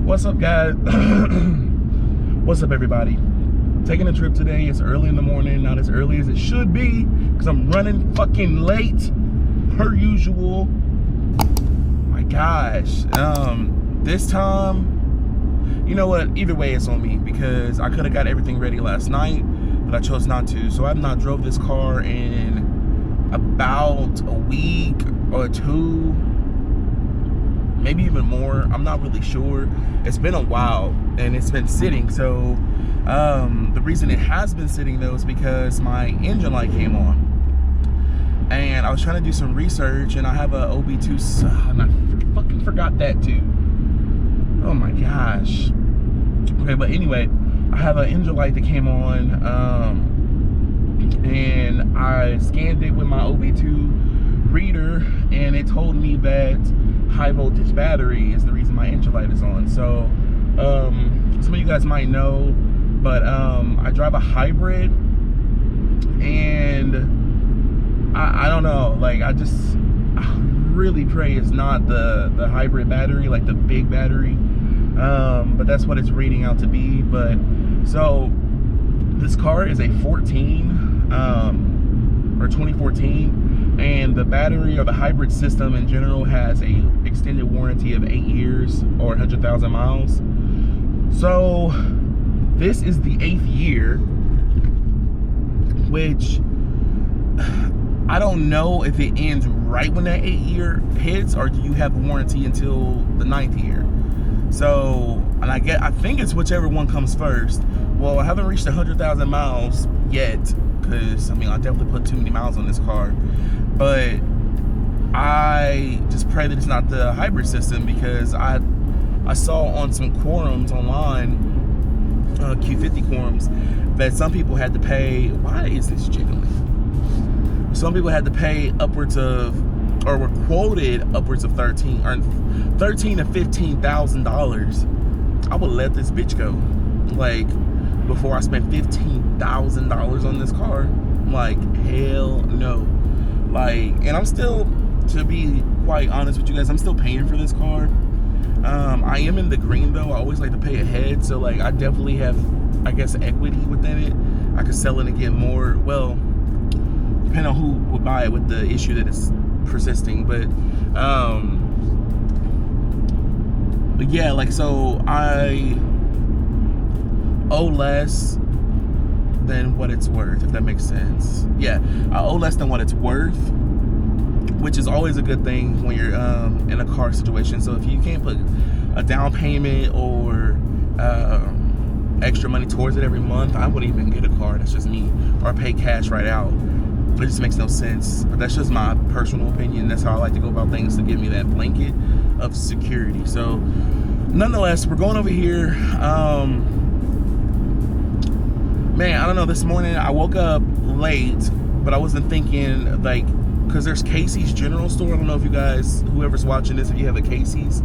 What's up, guys? What's up, everybody? Taking a trip today. It's early in the morning, not as early as it should be because I'm running fucking late per usual. My gosh. This time, you know what, either way it's on me because I could have got everything ready last night, but I chose not to. So I've not drove this car in about a week or two, maybe even more. I'm not really sure. It's been a while and it's been sitting. So the reason it has been sitting though is because my engine light came on, and I was trying to do some research, and I have a OB2, and I fucking forgot that too. Oh my gosh. Okay, but anyway, I have an engine light that came on, and I scanned it with my OB2 reader, and it told me that high voltage battery is the reason my engine light is on. So some of you guys might know, but I drive a hybrid, and I don't know, like I really pray it's not the hybrid battery, like the big battery, but that's what it's reading out to be. But so this car is a 2014, and the battery, or the hybrid system in general, has a extended warranty of 8 years or 100,000 miles. So this is the 8th year, which I don't know if it ends right when that 8-year hits, or do you have a warranty until the 9th year? So, and I think it's whichever one comes first. Well, I haven't reached 100,000 miles yet, because I mean, I definitely put too many miles on this car. But I just pray that it's not the hybrid system, because I saw on some quorums online, Q50 quorums, that some people had to pay. Why is this jiggling? Some people had to pay upwards of, or were quoted upwards of $13,000 to $15,000. I would let this bitch go, like, before I spent $15,000 on this car. I'm like, hell no. Like, and I'm still, to be quite honest with you guys, I'm still paying for this car. I am in the green though. I always like to pay ahead, so like I definitely have, I guess, equity within it. I could sell it and get more, well, depending on who would buy it with the issue that it's persisting. But yeah, like, so I owe less than what it's worth, if that makes sense. Yeah, I owe less than what it's worth, which is always a good thing when you're in a car situation. So if you can't put a down payment or extra money towards it every month, I wouldn't even get a car. That's just me. Or pay cash right out. It just makes no sense. But that's just my personal opinion. That's how I like to go about things, to give me that blanket of security. So nonetheless, we're going over here. Man, I don't know, this morning I woke up late, but I wasn't thinking, like, because there's Casey's General Store. I don't know if you guys, whoever's watching this, if you have a Casey's,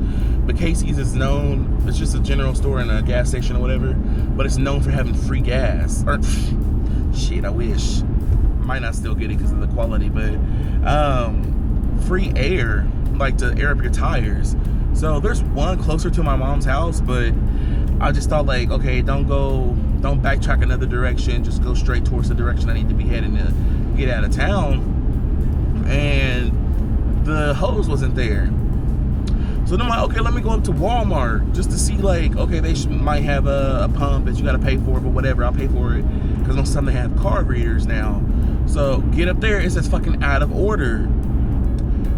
but Casey's is known, it's just a general store and a gas station or whatever, but it's known for having free gas, or shit, I wish. Might not still get it because of the quality, but free air, like to air up your tires. So there's one closer to my mom's house, but I just thought, like, okay, don't backtrack another direction, just go straight towards the direction I need to be heading to get out of town. And the hose wasn't there. So then I'm like, okay, let me go up to Walmart just to see, like, okay, they might have a pump that you got to pay for, but whatever, I'll pay for it, because most of the time they have card readers now. So get up there, it says fucking out of order.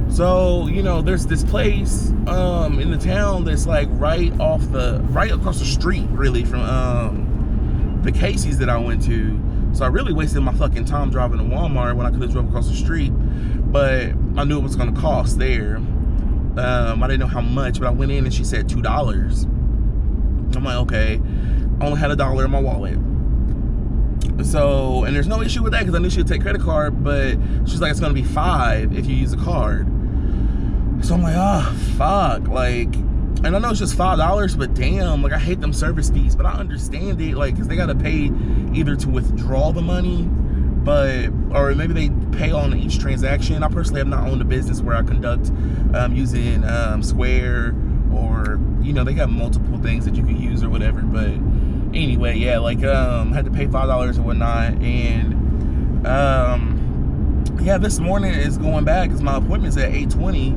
So, you know, there's this place in the town that's like right across the street, really, from the Casey's that I went to. So I really wasted my fucking time driving to Walmart when I could have drove across the street. But I knew it was gonna cost there. I didn't know how much, but I went in and she said $2. I'm like, okay. I only had $1 in my wallet. So, and there's no issue with that because I knew she would take credit card, but she's like, it's gonna be $5 if you use a card. So I'm like, oh, fuck, like, and I know it's just $5, but damn, like, I hate them service fees, but I understand it, like, because they gotta pay either to withdraw the money, or maybe they pay on each transaction. I personally have not owned a business where I conduct using Square or you know, they got multiple things that you can use or whatever. But anyway, yeah, like had to pay $5 and whatnot, and yeah, this morning is going back because my appointment's at 8:20.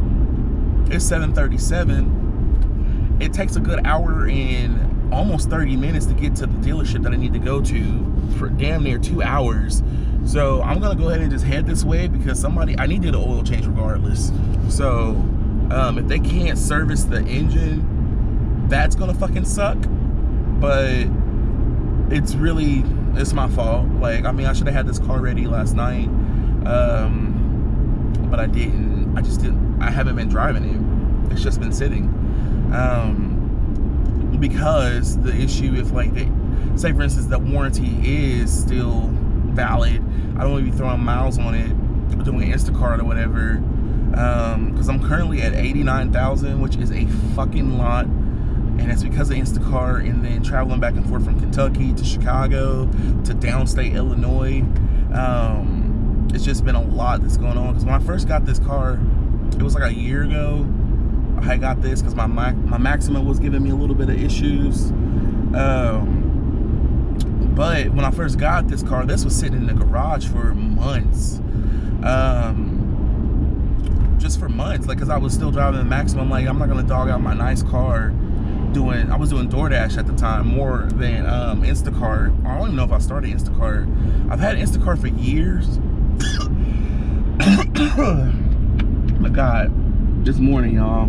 It's 7:37. It takes a good hour and almost 30 minutes to get to the dealership that I need to go to for damn near 2 hours. So I'm gonna go ahead and just head this way because I needed an oil change regardless. So if they can't service the engine, that's gonna fucking suck. But it's my fault. Like, I mean, I should have had this car ready last night, but I didn't. I haven't been driving it. It's just been sitting. Because the issue, if like say for instance the warranty is still valid, I don't want to be throwing miles on it, doing Instacart or whatever, because I'm currently at 89,000, which is a fucking lot, and it's because of Instacart and then traveling back and forth from Kentucky to Chicago to downstate Illinois. It's just been a lot that's going on, because when I first got this car, it was like a year ago. I got this because my Maxima was giving me a little bit of issues. But when I first got this car, this was sitting in the garage for months. Just for months, like, because I was still driving the Maxima. I'm like, I'm not gonna dog out my nice car. I was doing DoorDash at the time more than Instacart. I don't even know if I started Instacart. I've had Instacart for years. My God, this morning, y'all.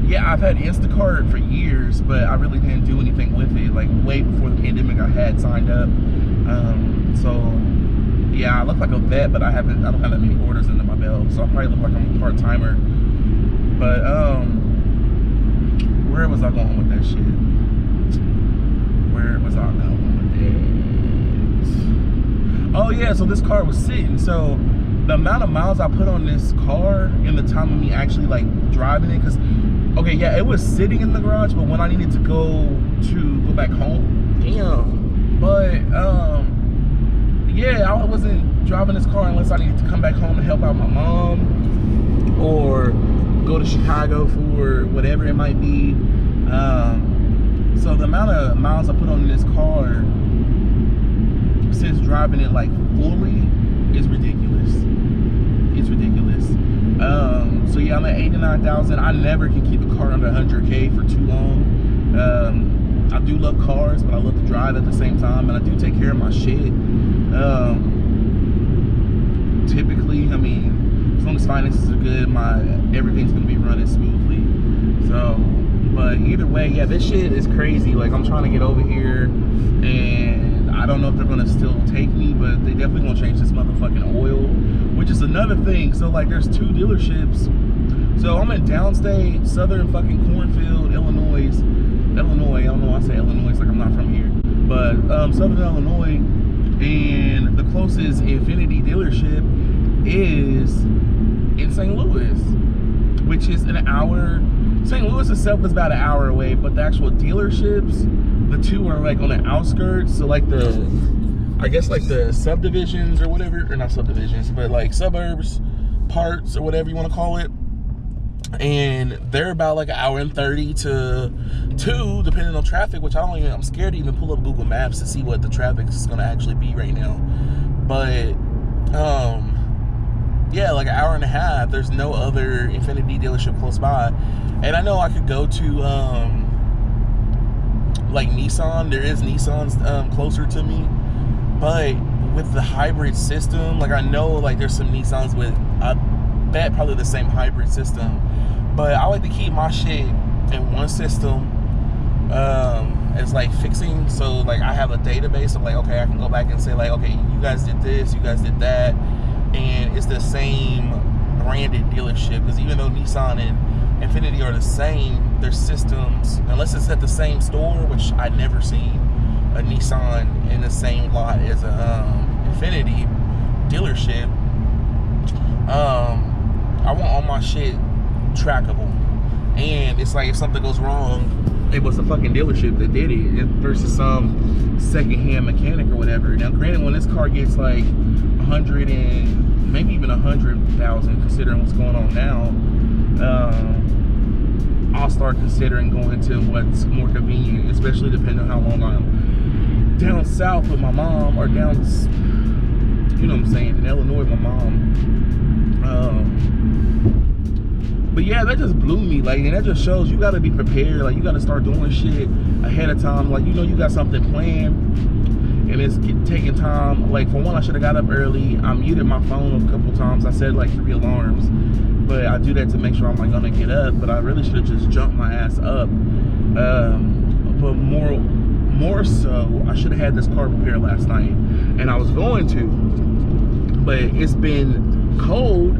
Yeah, I've had Instacart for years, but I really didn't do anything with it. Like, way before the pandemic, I had signed up. So yeah, I look like a vet, but I don't have that many orders under my belt, so I probably look like I'm a part-timer. But where was I going with that shit? Where was I going with that? Oh yeah, so this car was sitting. So the amount of miles I put on this car in the time of me actually like driving it, because okay, yeah, it was sitting in the garage, but when I needed to go back home, damn. But yeah, I wasn't driving this car unless I needed to come back home to help out my mom or go to Chicago for whatever it might be. So the amount of miles I put on this car since driving it like fully is ridiculous. It's ridiculous. So yeah, I'm at 89,000. I never can keep a car under 100K for too long. I do love cars, but I love to drive at the same time, and I do take care of my shit. Typically, I mean, as long as finances are good, everything's gonna be running smoothly. So, but either way, yeah, this shit is crazy. Like, I'm trying to get over here, and I don't know if they're gonna still take me, but they definitely gonna change this motherfucking oil, which is another thing. So like, there's 2 dealerships. So I'm in downstate southern fucking cornfield, Illinois. I don't know why I say Illinois, like I'm not from here, but southern Illinois, and the closest Infinity dealership is in St. Louis, which is an hour. St. Louis itself is about an hour away, but the actual dealerships, the 2 are like on the outskirts. So like I guess like the subdivisions or whatever, or not subdivisions, but like suburbs, parts, or whatever you want to call it. And they're about like an hour and 30 to 2, depending on traffic, which I'm scared to even pull up Google Maps to see what the traffic is going to actually be right now. But yeah, like an hour and a half. There's no other Infinity dealership close by. And I know I could go to like Nissan. There is Nissans closer to me, but with the hybrid system, like I know like there's some Nissans with, I bet, probably the same hybrid system, but I like to keep my shit in one system as like fixing. So like I have a database of like, okay, I can go back and say like, okay, you guys did this, you guys did that, and it's the same branded dealership. Because even though Nissan and Infinity are the same, their systems, unless it's at the same store, which I never seen a Nissan in the same lot as a Infinity dealership. I want all my shit trackable, and it's like if something goes wrong, it was a fucking dealership that did it versus some secondhand mechanic or whatever. Now granted, when this car gets like 100 and maybe even 100,000, considering what's going on now. I'll start considering going to what's more convenient, especially depending on how long I'm down south with my mom, or down, you know what I'm saying, in Illinois with my mom. But yeah, that just blew me, like, and that just shows you gotta be prepared. Like, you gotta start doing shit ahead of time. Like, you know, you got something planned, and it's taking time. Like, for one, I should have got up early. I muted my phone a couple times. I set like 3 alarms, but I do that to make sure I'm like gonna get up. But I really should have just jumped my ass up. But more so, I should have had this car repaired last night, and I was going to, but it's been cold,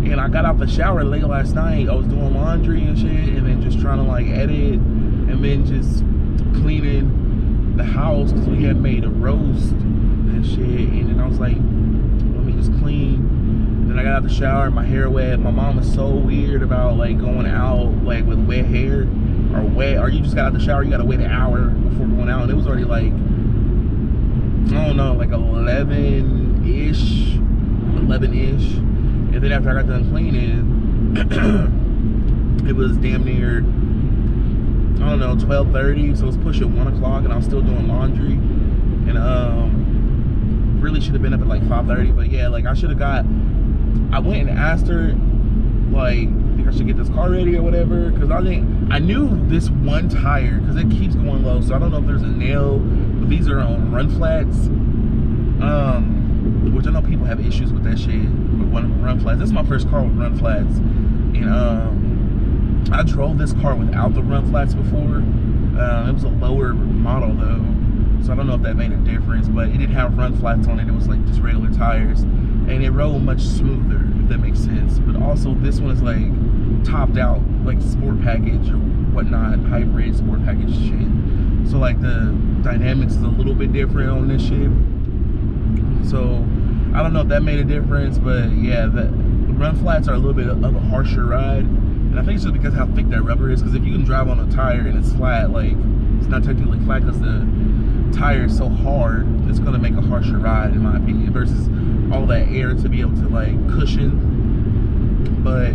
and I got out the shower late last night. I was doing laundry and shit, and then just trying to like edit, and then just cleaning the house because we had made a roast and shit. And then I was like, let me just clean. And then I got out the shower, my hair wet. My mom was so weird about like going out like with wet hair, or you just got out the shower, you gotta wait an hour before going out. And it was already like, I don't know, like 11-ish. And then after I got done cleaning, it was damn near, I don't know, 12:30, so it was pushing 1 o'clock, and I was still doing laundry. And really should have been up at like 5:30, but yeah, like I went and asked her, like, think I should get this car ready or whatever, because I knew this one tire, because it keeps going low, so I don't know if there's a nail, but these are on run flats, which I know people have issues with that shit, with run flats. This is my first car with run flats, and I drove this car without the run flats before. It was a lower model though, so I don't know if that made a difference, but it didn't have run flats on it. It was like just regular tires, and it rode much smoother, if that makes sense. But also this one is like topped out, like sport package or whatnot, hybrid sport package shit. So like the dynamics is a little bit different on this shit. So I don't know if that made a difference, but yeah, the run flats are a little bit of a harsher ride. And I think it's just because of how thick that rubber is, because if you can drive on a tire and it's flat, like, it's not technically flat because the tire is so hard, it's gonna make a harsher ride, in my opinion, versus all that air to be able to like cushion. But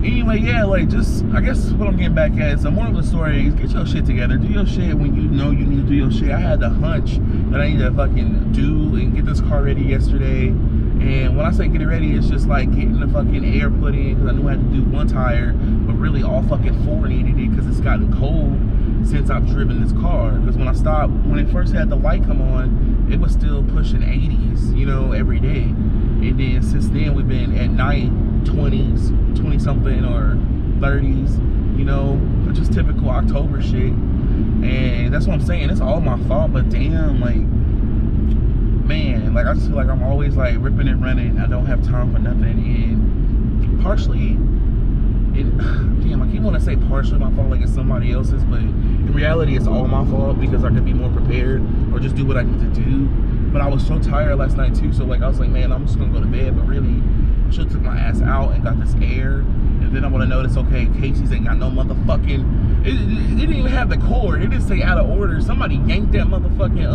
anyway, yeah, like, just, I guess what I'm getting back at is the moral of the story is get your shit together. Do your shit when you know you need to do your shit. I had the hunch that I need to fucking do and get this car ready yesterday. And when I say get it ready, it's just like getting the fucking air put in, because I knew I had to do one tire, but really all fucking 4 needed it because it's gotten cold since I've driven this car. Because when it first had the light come on, it was still pushing 80s, you know, every day. And then since then, we've been at night 20s, 20 something or 30s, you know, which is typical October shit. And that's what I'm saying, it's all my fault, but damn, like, man, like, I just feel like I'm always like ripping and running. I don't have time for nothing. And partially, damn, I keep wanting to say partially my fault, like it's somebody else's, but in reality it's all my fault because I could be more prepared or just do what I need to do. But I was so tired last night too, so like I was like, man, I'm just gonna go to bed. But really, I should have took my ass out and got this air. And then I would have noticed, okay, Casey's ain't got no motherfucking, it didn't even have the cord. It didn't say out of order. Somebody yanked that motherfucking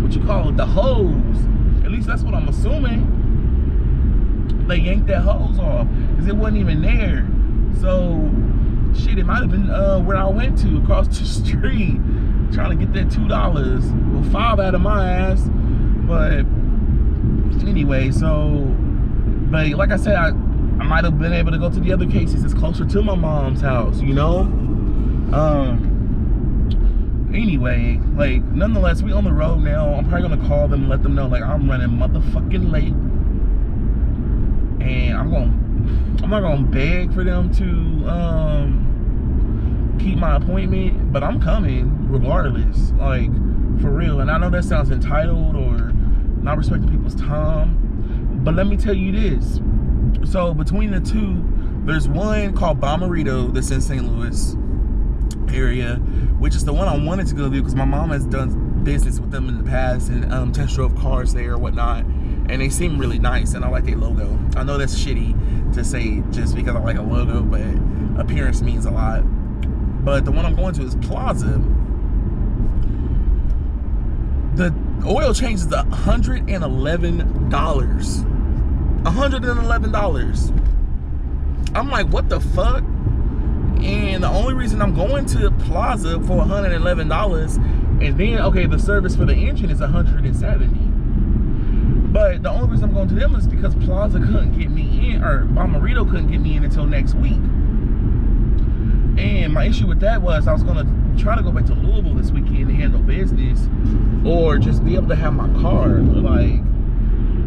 what you call it, the hose. At least that's what I'm assuming. They yanked that hose off because it wasn't even there. So shit, it might have been where I went to across the street trying to get that $2, well, 5 out of my ass. But anyway, so, but like I said, I might have been able to go to the other cases. It's closer to my mom's house, you know. Anyway, like, nonetheless, we on the road now. I'm probably gonna call them and let them know, like, I'm running motherfucking late, and I'm not gonna beg for them to keep my appointment, but I'm coming regardless, like, for real. And I know that sounds entitled or not respecting people's time, but let me tell you this. So between the two, there's one called Bommarito that's in St. Louis area, which is the one I wanted to go to because my mom has done business with them in the past and test drove cars there or whatnot, and they seem really nice, and I like their logo. I know that's shitty to say just because I like a logo, but appearance means a lot. But the one I'm going to is Plaza. The Oil change is $111. $111. I'm like, what the fuck? And the only reason I'm going to Plaza for $111, and then, okay, the service for the engine is $170. But the only reason I'm going to them is because Plaza couldn't get me in, or Bomarito couldn't get me in until next week. And my issue with that was I was going to try to go back to Louisville this weekend to handle business, or just be able to have my car. Like,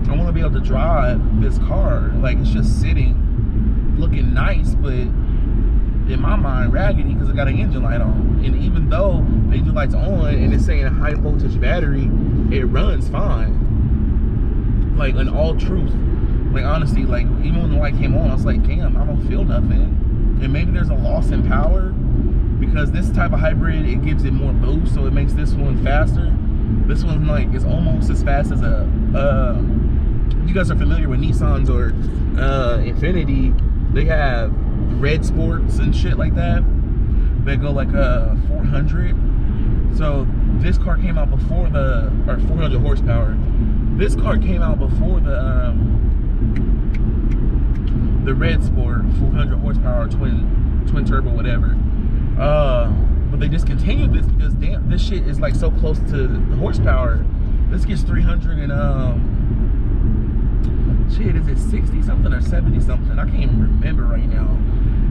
I want to be able to drive this car. Like, it's just sitting, looking nice, but in my mind, raggedy because it got an engine light on. And even though the engine light's on and it's saying a high voltage battery, it runs fine. Like, in all truth, like, honestly, like, even when the light came on, I was like, damn, I don't feel nothing. And maybe there's a loss in power because this type of hybrid, it gives it more boost, so it makes this one faster. This one, like, is almost as fast as a you guys are familiar with Nissans or Infiniti. They have red sports and shit like that. They go like 400. So this car came out before the, or 400 horsepower. This car came out before the red sport, 400 horsepower, twin turbo, whatever. But they discontinued this because damn, this shit is like so close to the horsepower. This gets 300 and shit, is it 60 something or 70 something? I can't even remember right now.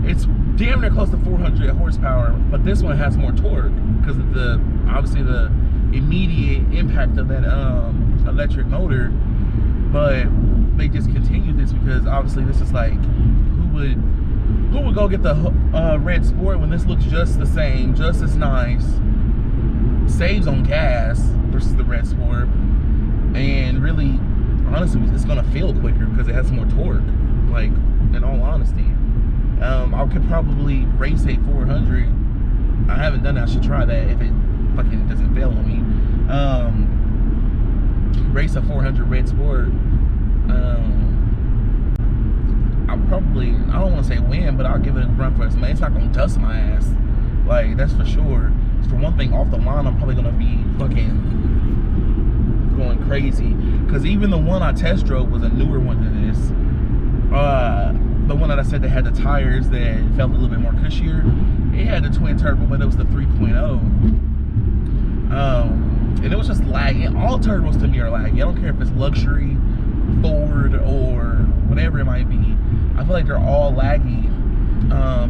It's damn near close to 400 horsepower, but this one has more torque because of the, obviously, the immediate impact of that electric motor. But they discontinued this because obviously this is like, who would go get the red sport when this looks just the same, just as nice, saves on gas versus the red sport, and really, honestly, it's gonna feel quicker because it has more torque. Like, in all honesty, I could probably race a 400. I haven't done that. I should try that if it fucking doesn't fail on me. Race a 400 red sport. I'll probably, I don't want to say win, but I'll give it a run for it. Man, it's not gonna dust my ass. Like, that's for sure. For one thing, off the line, I'm probably gonna be fucking going crazy. Because even the one I test drove was a newer one than this. The one that I said that had the tires that felt a little bit more cushier, it had the twin turbo, but it was the 3.0. And it was just lagging. All turbos to me are lagging. I don't care if it's luxury, Ford, or whatever it might be. I feel like they're all laggy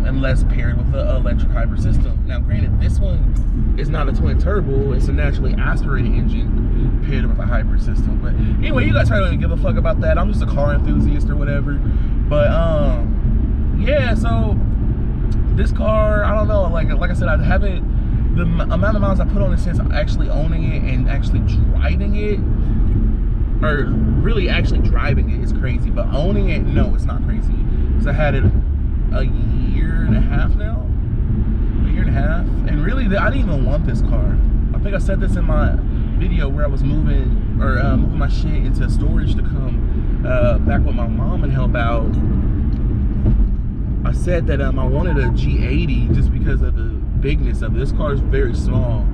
unless paired with the electric hybrid system. Now, granted, this one is not a twin turbo. It's a naturally aspirated engine paired with a hybrid system. But anyway, you guys probably don't give a fuck about that. I'm just a car enthusiast or whatever. But yeah, so this car, I don't know, like I said, I haven't, the amount of miles I put on it since actually owning it and actually driving it, or really actually driving it, is crazy. But owning it, no, it's not crazy. Because I had it a year and a half now. A year and a half. And really, I didn't even want this car. I think I said this in my video where I was moving, or moving my shit into storage to come back with my mom and help out. I said that I wanted a G80 just because of the bigness of it. This car is very small.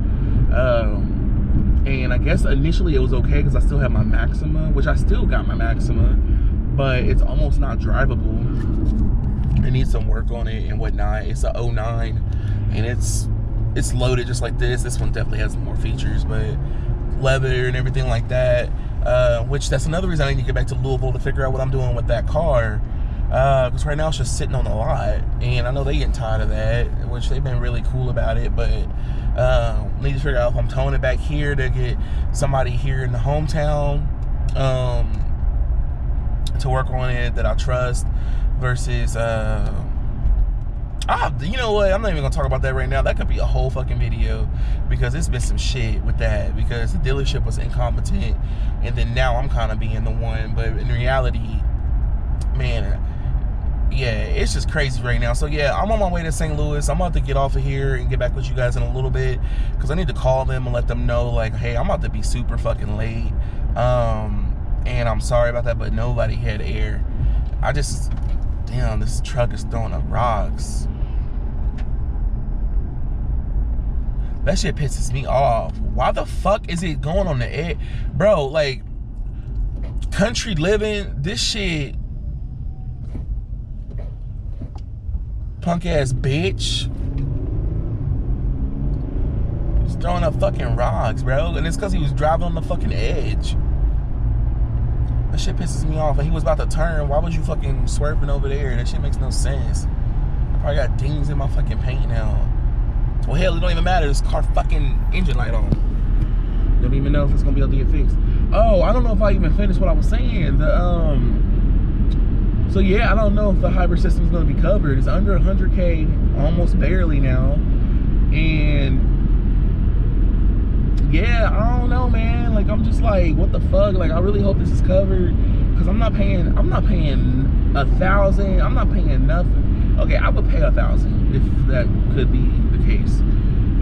And I guess initially it was okay because I still have my Maxima, which I still got my Maxima, but it's almost not drivable. It needs some work on it and whatnot. It's a 09 and it's loaded just like this. This one definitely has more features, but leather and everything like that. Which that's another reason I need to get back to Louisville to figure out what I'm doing with that car. Because right now it's just sitting on the lot, and I know they getting tired of that, which they've been really cool about it. But need to figure out if I'm towing it back here to get somebody here in the hometown to work on it that I trust, versus you know what, I'm not even gonna talk about that right now. That could be a whole fucking video, because it's been some shit with that, because the dealership was incompetent, and then now I'm kind of being the one. But in reality, man, yeah, it's just crazy right now. So yeah, I'm on my way to St. Louis. I'm about to get off of here and get back with you guys in a little bit, because I need to call them and let them know, like, hey, I'm about to be super fucking late, and I'm sorry about that, but nobody had air. I just, damn, this truck is throwing up rocks. That shit pisses me off. Why the fuck is it going on the edge? Bro, like, country living, this shit, punk ass bitch. He's throwing up fucking rocks, bro. And it's because he was driving on the fucking edge. That shit pisses me off. And he was about to turn. Why was you fucking swerving over there? That shit makes no sense. I probably got dings in my fucking paint now. Well, hell, it don't even matter. This car fucking engine light on. Don't even know if it's gonna be able to get fixed. Oh, I don't know if I even finished what I was saying. So yeah, I don't know if the hybrid system is gonna be covered. It's under 100K, almost barely now. And yeah, I don't know, man. Like, I'm just like, what the fuck? Like, I really hope this is covered, because I'm not paying 1,000. I'm not paying nothing. Okay, I would pay 1,000 if that could be the case.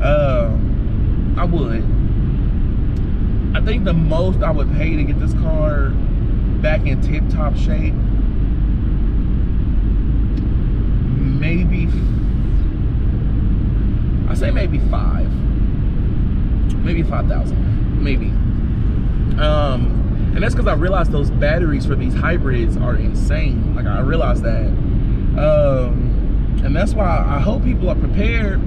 I would. I think the most I would pay to get this car back in tip-top shape, maybe, I say maybe 5. Maybe 5,000, maybe. And that's because I realized those batteries for these hybrids are insane. Like, I realized that. And that's why I hope people are prepared,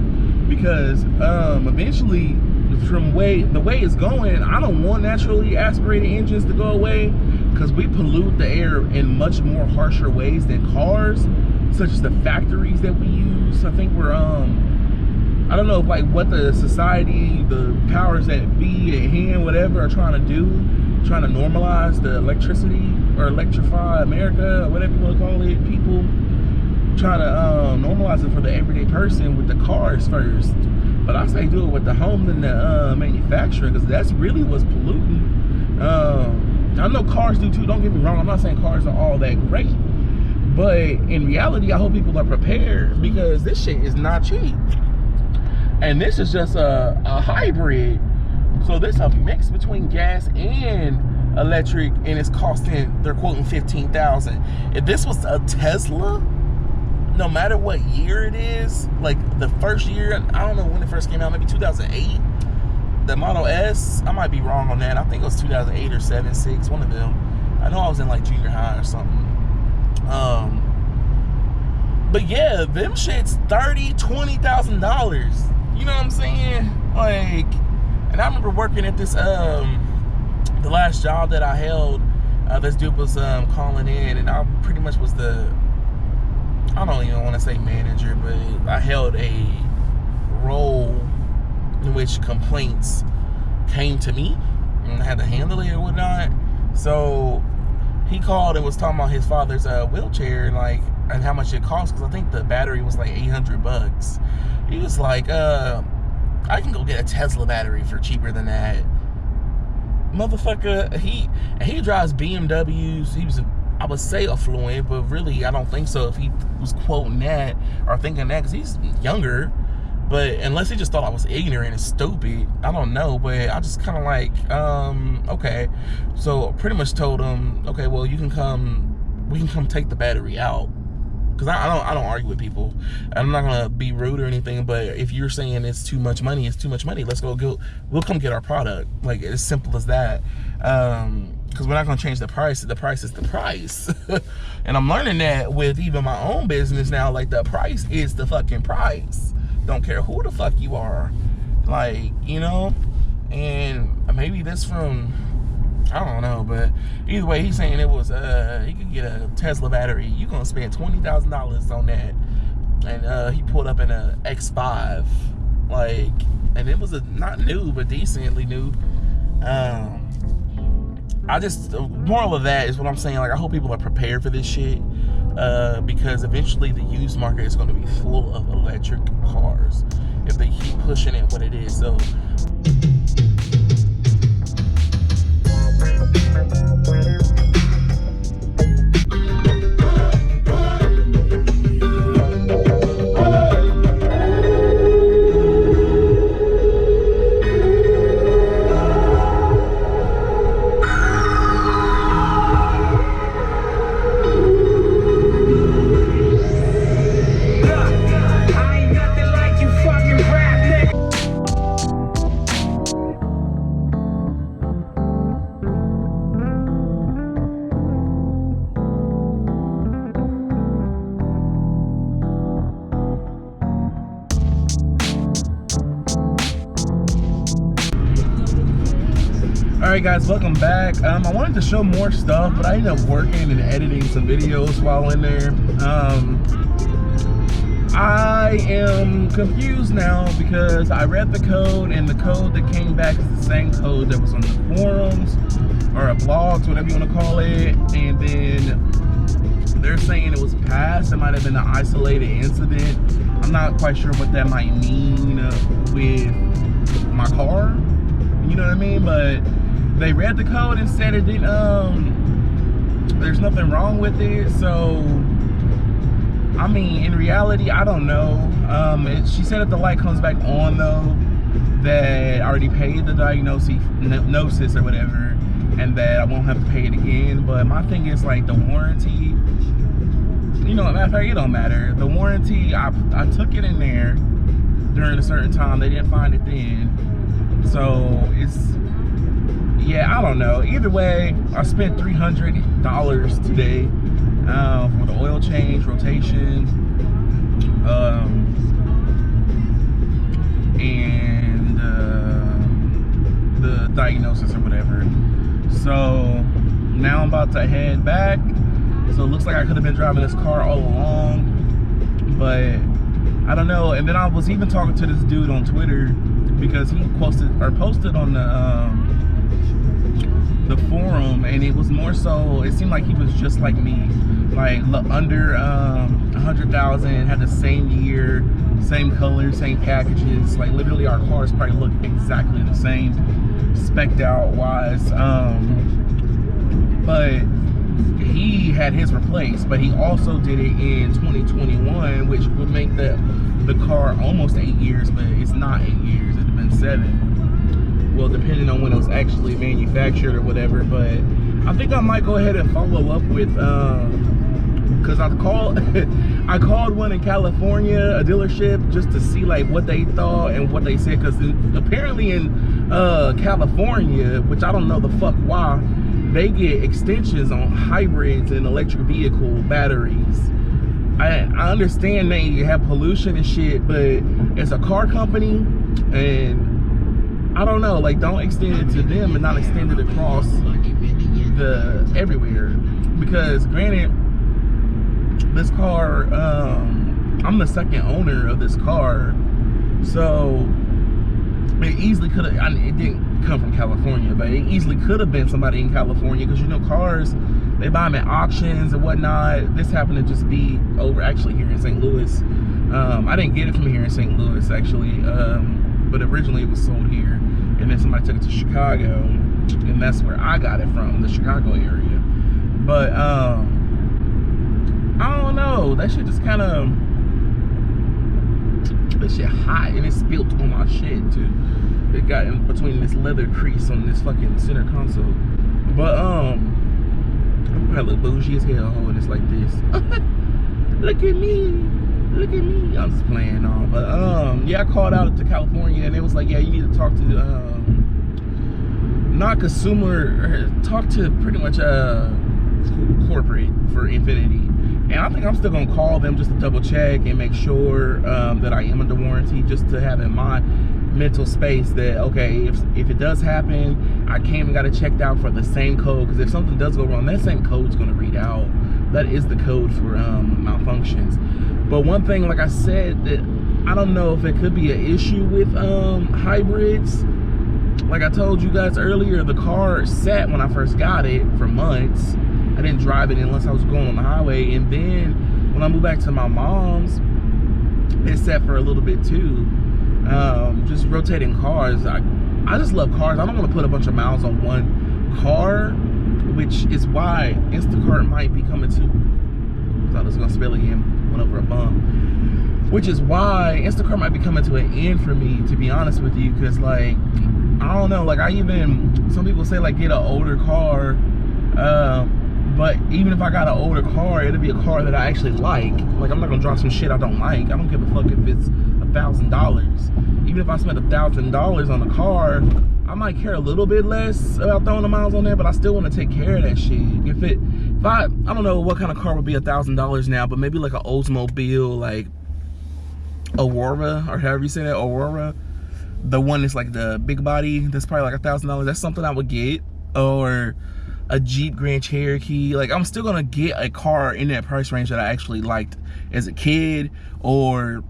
because eventually, from the way it's going, I don't want naturally aspirated engines to go away, because we pollute the air in much more harsher ways than cars, such as the factories that we use. I think we're I don't know if, like, what the society, the powers that be at hand, whatever, are trying to do, trying to normalize the electricity or electrify America, or whatever you want to call it. People trying to normalize it for the everyday person with the cars first. But I say do it with the homes and the manufacturing, because that's really what's polluting. I know cars do too, don't get me wrong. I'm not saying cars are all that great. But in reality, I hope people are prepared, because this shit is not cheap. And this is just a hybrid. So this is a mix between gas and electric, and it's costing, they're quoting 15,000. If this was a Tesla, no matter what year it is, like the first year, I don't know when it first came out, maybe 2008. The Model S, I might be wrong on that. I think it was 2008 or 7, 6, one of them. I know I was in like junior high or something. But yeah, them shit's $30,000, $20,000. You know what I'm saying? Like, and I remember working at this, the last job that I held, this dude was calling in, and I pretty much was the, I don't even want to say manager, but I held a role in which complaints came to me, and I had to handle it or whatnot. So he called and was talking about his father's wheelchair, and like, and how much it cost, because I think the battery was like $800. He was like, I can go get a Tesla battery for cheaper than that. Motherfucker, he drives BMWs. He was, I would say, affluent, but really I don't think so if he was quoting that or thinking that, because he's younger. But unless he just thought I was ignorant and stupid, I don't know. But I just kind of like, okay. So pretty much told him, okay, well, we can come take the battery out. Because I don't argue with people. I'm not gonna be rude or anything, but if you're saying it's too much money, it's too much money. Let's we'll come get our product. Like, as simple as that. Because we're not gonna change the price. The price is the price. And I'm learning that with even my own business now. Like, the price is the fucking price. Don't care who the fuck you are. Like, you know. And maybe this from, I don't know, but either way, he's saying it was, he could get a Tesla battery. You're gonna spend $20,000 on that. And he pulled up in a X5, like, and it was not new, but decently new. I just, moral of that is what I'm saying. Like, I hope people are prepared for this shit, because eventually the used market is gonna be full of electric cars if they keep pushing it what it is. So. Alright guys, welcome back. I wanted to show more stuff, but I ended up working and editing some videos while in there. I am confused now because I read the code, and the code that came back is the same code that was on the forums or blogs, whatever you want to call it, and then they're saying it was past. It might have been an isolated incident. I'm not quite sure what that might mean with my car, you know what I mean? But they read the code and said it didn't, there's nothing wrong with it. So I mean, in reality, I don't know. She said if the light comes back on though, that I already paid the diagnosis or whatever, and that I won't have to pay it again. But my thing is like the warranty, you know, matter of fact, it don't matter. The warranty, I took it in there during a certain time. They didn't find it then. So it's, yeah, I don't know. Either way, I spent $300 today for the oil change, rotation, and the diagnosis or whatever. So now I'm about to head back. So it looks like I could have been driving this car all along, but I don't know. And then I was even talking to this dude on Twitter because he posted on the forum, and it was more so, it seemed like he was just like me, like under 100,000, had the same year, same color, same packages. Like literally our cars probably look exactly the same spec'd out wise, but he had his replaced, but he also did it in 2021, which would make the car almost 8 years, but it's not 8 years, it'd have been 7. Well, depending on when it was actually manufactured or whatever. But I think I might go ahead and follow up with, because I called one in California, a dealership, just to see like what they thought and what they said, because apparently in California, which I don't know the fuck why, they get extensions on hybrids and electric vehicle batteries. I understand they have pollution and shit, but it's a car company, and I don't know, like, don't extend it to them and not extend it across everywhere. Because granted, this car, I'm the second owner of this car, so it easily could have, it didn't come from California, but it easily could have been somebody in California, because you know cars, they buy them at auctions and whatnot. This happened to just be over actually here in St. Louis. I didn't get it from here in St. Louis actually, but originally it was sold here, and then somebody took it to Chicago, and that's where I got it from, the Chicago area. But I don't know, that shit just kind of, that shit hot, and it spilled on my shit too. It got in between this leather crease on this fucking center console. But I'm probably look bougie as hell holding this like this. Look at me. Look at me. I'm just playing on. But yeah, I called out to California, and it was like, yeah, you need to talk to not consumer, talk to pretty much corporate for Infinity. And I think I'm still gonna call them just to double check and make sure that I am under warranty, just to have in my mental space that, okay, if it does happen, I came and got it checked out for the same code, because if something does go wrong, that same code's gonna read out. That is the code for malfunctions. But one thing, like I said, that I don't know if it could be an issue with hybrids. Like I told you guys earlier, the car sat when I first got it for months. I didn't drive it unless I was going on the highway, and then when I moved back to my mom's, it sat for a little bit too. Just rotating cars. I just love cars. I don't want to put a bunch of miles on one car, which is why Instacart might be coming to, I thought I was gonna spill again, went over a bump, which is why Instacart might be coming to an end for me, to be honest with you. Because like, I don't know, like some people say like get an older car, but even if I got an older car, it'll be a car that I actually like. Like, I'm not gonna drop some shit I don't like. I don't give a fuck if it's $1,000. Even if I spent $1,000 on a car, I might care a little bit less about throwing the miles on there, but I still want to take care of that shit. If I don't know what kind of car would be $1,000 now, but maybe like an Oldsmobile, like Aurora, or however you say that, Aurora. the one that's like the big body, that's probably like $1,000. That's something I would get. Or a Jeep Grand Cherokee. Like, I'm still gonna get a car in that price range that I actually liked as a kid, or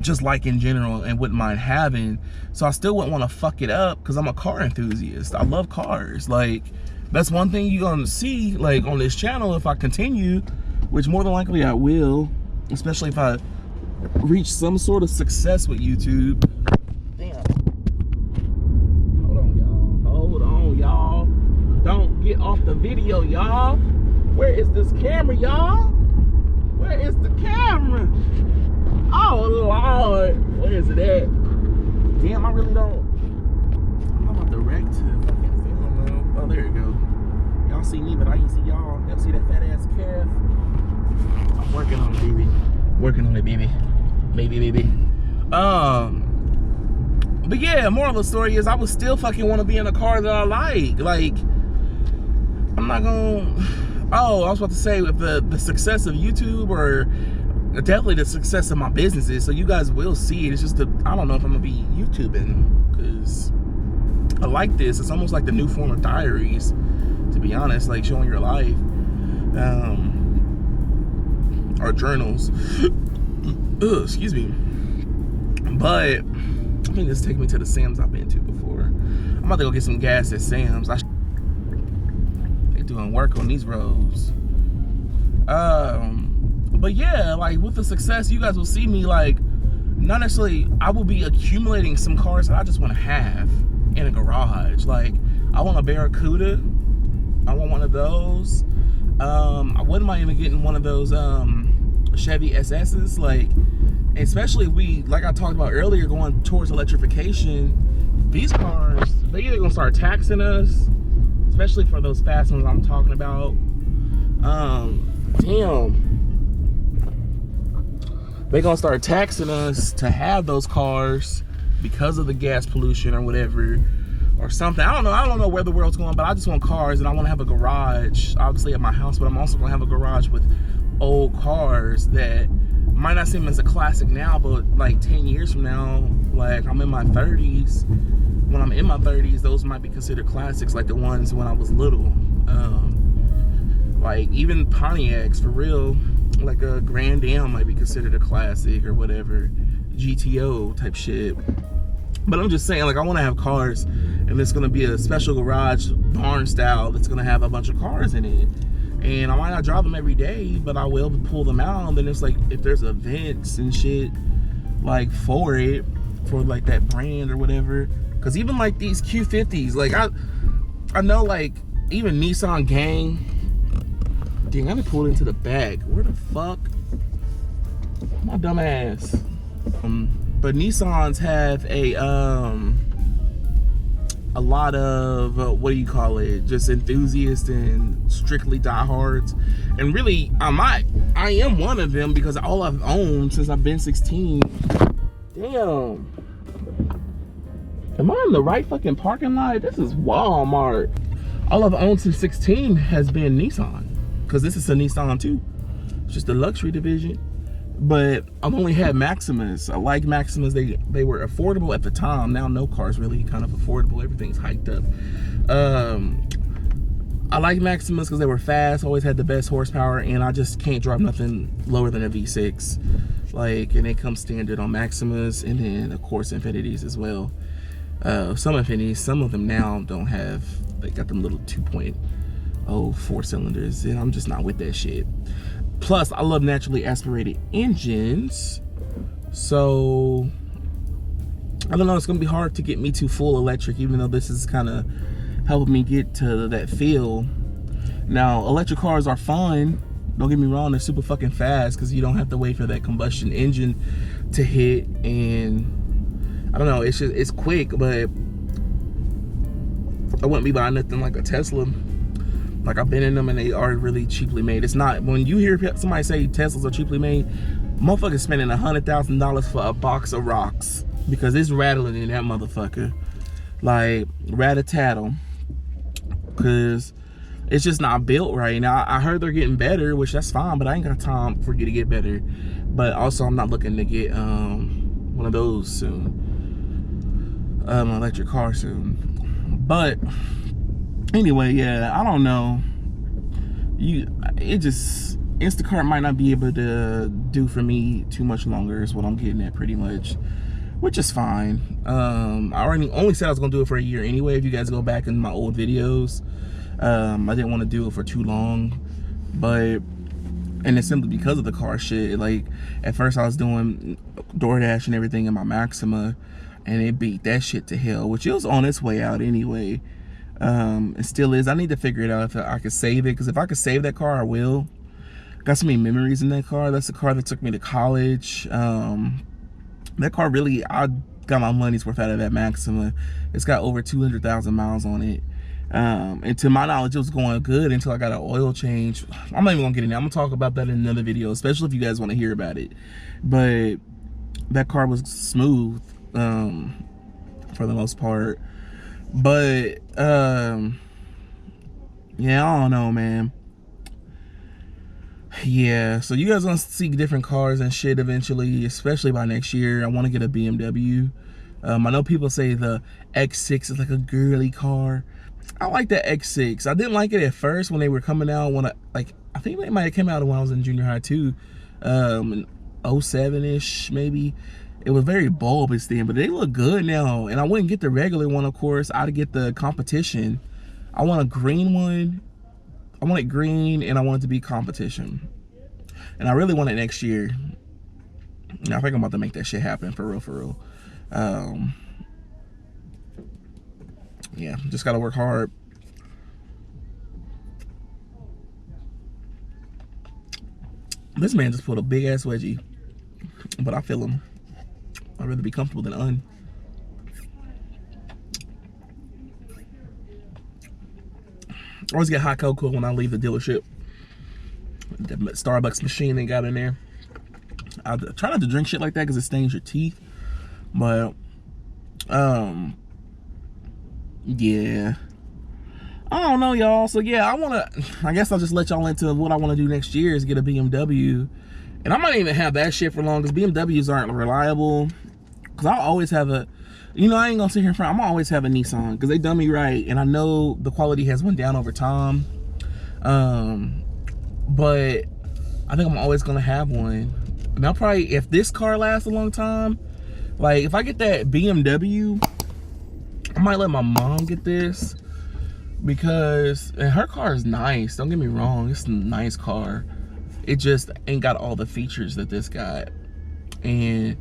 just like in general, and wouldn't mind having. So I still wouldn't want to fuck it up, because I'm a car enthusiast. I love cars. Like, that's one thing you're gonna see like on this channel if I continue, which more than likely I will, especially if I reach some sort of success with YouTube. Damn. Hold on, y'all. Hold on, y'all. Don't get off the video, y'all. Where is this camera, y'all? Where is the camera? Oh, Lord. Where is it at? Damn, I really don't. I'm about to wreck to fucking film, though. Oh, there you go. Y'all see me, but I ain't see y'all. Y'all see that fat ass calf? I'm working on it, baby. Working on it, baby. Baby. But yeah, moral of the story is I would still fucking want to be in a car that I like. Like, I'm not gonna. Oh, I was about to say, with the success of YouTube, or definitely the success of my businesses, so you guys will see it. It's just I don't know if I'm gonna be YouTubing, because I like this. It's almost like the new form of diaries, to be honest, like showing your life, or journals. Ugh, excuse me. But I think this is taking me to the Sam's I've been to before. I'm about to go get some gas at Sam's. They're doing work on these roads. But yeah, like with the success, you guys will see me like, not necessarily, I will be accumulating some cars that I just want to have in a garage. Like, I want a Barracuda. I want one of those. I wouldn't mind even getting one of those Chevy SS's, like, especially like I talked about earlier, going towards electrification. These cars, they either gonna start taxing us, especially for those fast ones I'm talking about. Damn. They're gonna start taxing us to have those cars because of the gas pollution or whatever, or something. I don't know where the world's going, but I just want cars, and I want to have a garage, obviously at my house, but I'm also gonna have a garage with old cars that might not seem as a classic now, but like 10 years from now, like I'm in my 30s, when I'm in my 30s, those might be considered classics, like the ones when I was little. Like even Pontiacs, for real, like a Grand Am might be considered a classic or whatever, GTO type shit. But I'm just saying, like, I want to have cars, and it's going to be a special garage, barn style, that's going to have a bunch of cars in it. And I might not drive them every day, but I will pull them out. And then it's like, if there's events and shit, like, for like that brand or whatever. Because even like these Q50s, like, I know, like, even Nissan gang. Dang, I been pulled into the back. Where the fuck? My dumb ass. But Nissans have a lot of what do you call it? Just enthusiasts and strictly diehards. And really, I am one of them, because all I've owned since I've been 16. Damn. Am I in the right fucking parking lot? This is Walmart. All I've owned since 16 has been Nissan, because this is a Nissan too. It's just the luxury division. But I've only had Maximas. I like Maximas. They were affordable at the time. Now no car's really kind of affordable. Everything's hiked up. I like Maximas because they were fast, always had the best horsepower, and I just can't drive nothing lower than a V6. Like, and it comes standard on Maximas, and then of course Infinities as well. Some Infinities, some of them now don't have, they got them little 2.0 4 cylinders, and I'm just not with that shit. Plus, I love naturally aspirated engines, so I don't know, it's gonna be hard to get me to full electric, even though this is kind of helping me get to that feel. Now, electric cars are fun, don't get me wrong, they're super fucking fast because you don't have to wait for that combustion engine to hit, and I don't know, it's quick, but I wouldn't be buying nothing like a Tesla. Like, I've been in them and they are really cheaply made. It's not, when you hear somebody say Teslas are cheaply made, motherfuckers spending $100,000 for a box of rocks because it's rattling in that motherfucker. Like, rat-a-tattle. Because it's just not built right. Now, I heard they're getting better, which that's fine, but I ain't got time for you to get better. But also, I'm not looking to get one of those soon. electric car soon. But anyway, yeah, I don't know. Instacart might not be able to do for me too much longer is what I'm getting at, pretty much, which is fine. I only said I was gonna do it for a year anyway. If you guys go back in my old videos, I didn't want to do it for too long, and it's simply because of the car shit. Like, at first I was doing DoorDash and everything in my Maxima, and it beat that shit to hell, which it was on its way out anyway. It still is. I need to figure it out if I could save it, because if I could save that car, I will. Got so many memories in that car. That's the car that took me to college. That car really, I got my money's worth out of that Maxima. It's got over 200,000 miles on it. And to my knowledge, it was going good until I got an oil change. I'm not even gonna get into it. I'm gonna talk about that in another video, especially if you guys want to hear about it. But that car was smooth, for the most part. But yeah, I don't know, man. Yeah, so you guys gonna see different cars and shit eventually, especially by next year. I want to get a BMW. I know people say the X6 is like a girly car. I like the X6. I didn't like it at first when they were coming out. I think they might have come out when I was in junior high too, in 07-ish maybe. It was very bulbous then, but they look good now. And I wouldn't get the regular one, of course. I'd get the competition. I want a green one. I want it green, and I want it to be competition. And I really want it next year. I think I'm about to make that shit happen, for real, for real. Yeah, just gotta work hard. This man just pulled a big ass wedgie, but I feel him. I'd rather be comfortable than un. I always get hot cocoa when I leave the dealership. The Starbucks machine they got in there. I try not to drink shit like that because it stains your teeth. But, yeah. I don't know, y'all. So, yeah, I guess I'll just let y'all into what I want to do next year is get a BMW. And I might even have that shit for long because BMWs aren't reliable. Because I'll always have I ain't gonna sit here in front. I'm gonna always have a Nissan because they done me right, and I know the quality has went down over time. But I think I'm always gonna have one. And I'll probably, if this car lasts a long time, like if I get that BMW, I might let my mom get this and her car is nice. Don't get me wrong, it's a nice car. It just ain't got all the features that this got. And